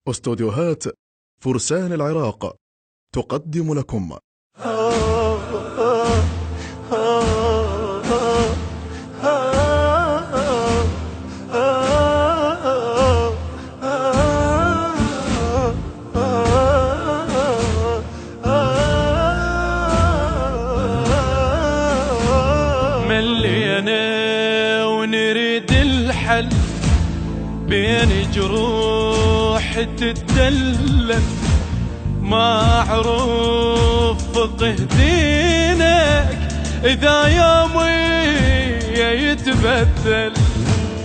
استوديوهات فرسان العراق تقدم لكم ملينا ونريد الحل بين جروح تتدلل، ما أعرف فقه دينك إذا يومي يتبدل.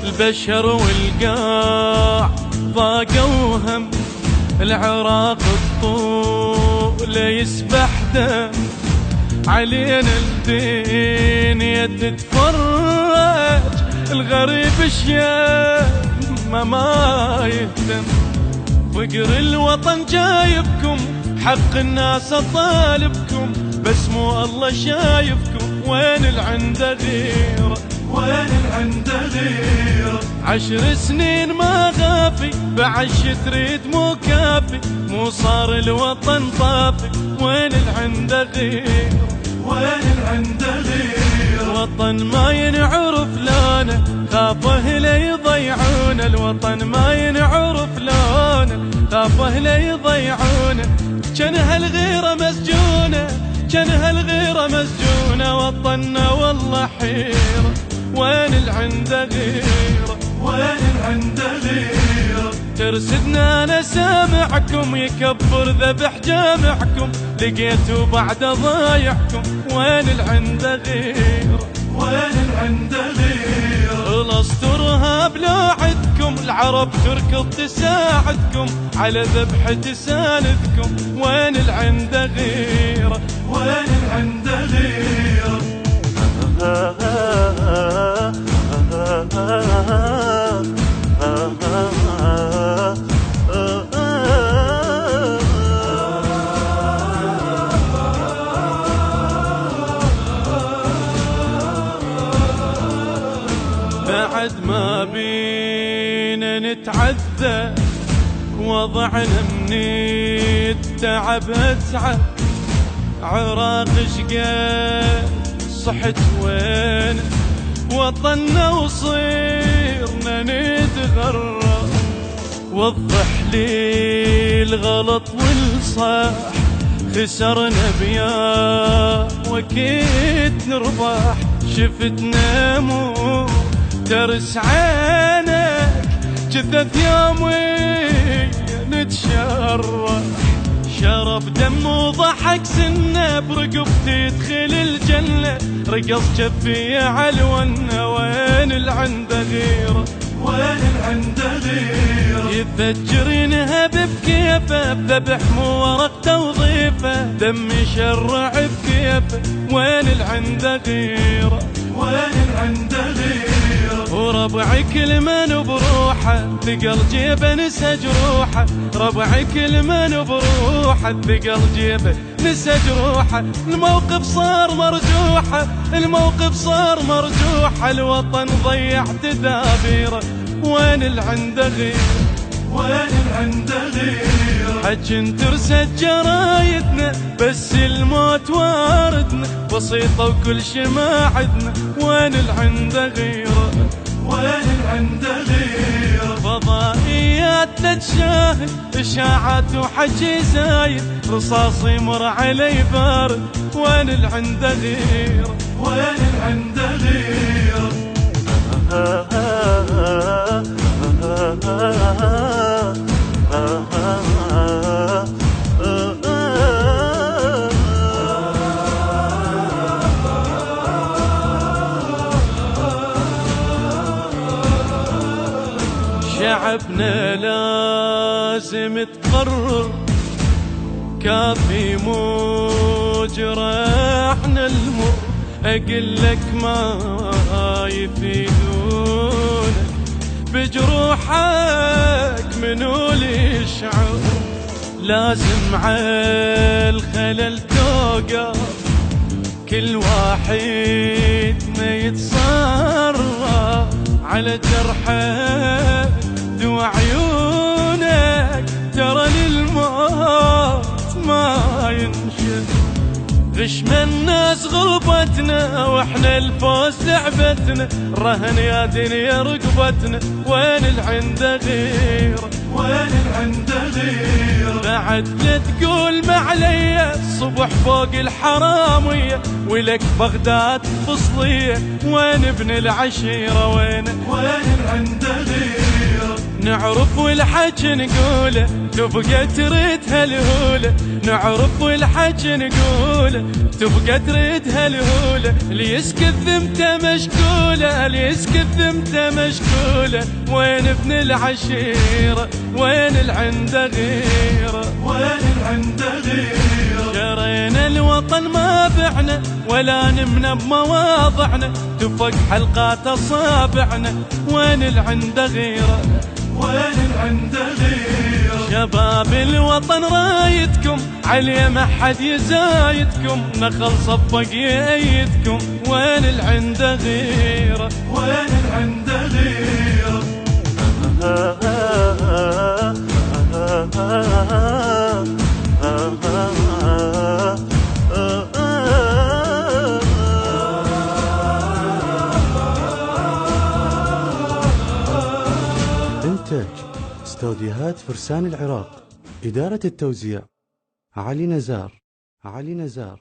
البشر والقاع ضاقوا هم، العراق الطول يسبح دم، علينا الدنيا تتفرج، الغريب الشام ما يهتم. فقر الوطن جايبكم، حق الناس طالبكم، بس مو الله شايفكم. وين العنده غيره، وين العنده غيره؟ 10 سنين ما غافي، بعش تريد مو كافي، مو صار الوطن طافي. وين العنده غيره، وين العنده غيره؟ وطن ما ينعرف لونه، خاف اهله يضيعونه. الوطن ما ينعرف لونه، خاف اهله يضيعونه. كان هالغيره مسجونه، كان هالغيره مسجونه. وطننا والله حيره، وين العنده غيره، وين العنده غيره؟ ترسدنا انا سامعكم، يكبر ذبح جامعكم، لقيتوا بعد ضايعكم. وين العنده غيره، وين العنده غيره؟ الاسطورها بلوعدكم، العرب تركض تساعدكم، على ذبح تساندكم. وين العنده غيره، وين العنده غيره؟ بعد ما بينا نتعذى، وضعنا من التعب اتعب. عراق شقد صحت وين، وطننا وصيرنا نتغرب. وضح لي الغلط والصح، خسرنا بيا وكيد نربح. شفتنا مو ترس عينك، جثث يومي نتشرح. شرب دم وضحك سنه، برقبتي تدخل الجنة، رقص جفي عالونة. وين العنده غيره، وين العنده غيره؟ يفجر ينهب بكيفه، بذبح مو ورق توظيفه، دم يشرع بكيفه. وين العنده غيره، وين العنده غيره؟ وربعي كل من بروحه، ثقل جيبه نسى جروحه. ربعي كل من بروحه، ثقل جيبه نسى جروحه. الموقف صار مرجوحه، الموقف صار مرجوحه. الوطن ضيع تدابيره. وين العنده غيره، وين العنده غيره؟ حج ترسد جرايدنا، بس الموت واردنا، بسيطة وكل شي ما عدنا. وين العنده غيره، وين العنده غيره؟ فضائيات تتشاهد، إشاعات وحكي زايد، رصاص يمر علي بارد. وين العنده غيره، وين العنده غيره؟ شعبنا لازم تقرر، كافي مو جراحنا المر. أقلك ما يفيدونك، بجروحك منو اللي يشعر؟ لازم عالخلل توقف، كل واحد ما يتصرف على جرحك. دوا عيونك وش من الناس غلبتنا واحنا الفوز لعبتنا، رهن يا دنيا رقبتنا، وين العنده غيره، وين العنده غيره. بعد لا تقول ما علي الصبح فوق الحرامية، ولك بغداد فصلية، وين ابن العشيرة، وين العنده غيره. نعرف والحج نقوله تبقى تريد هالهولة، نعرف والحج نقوله تبقى تريد هالهولة. اللي يسكت ذمته مشكولة، اللي يسكت ذمته مشكولة، وين ابن العشيرة، وين العنده غيره، وين العنده غيره. شرينا الوطن ما بعنا ولا نمنا بمواضعنا، تفق حلقات أصابعنا، وين العنده غيره، وين العنده غيره. شباب الوطن رايتكم علي ما حد يزايدكم، نخل صفق يأيدكم، وين العنده غيره، وين العنده غيره. إنتاج استوديوهات فرسان العراق. إدارة التوزيع علي نزار.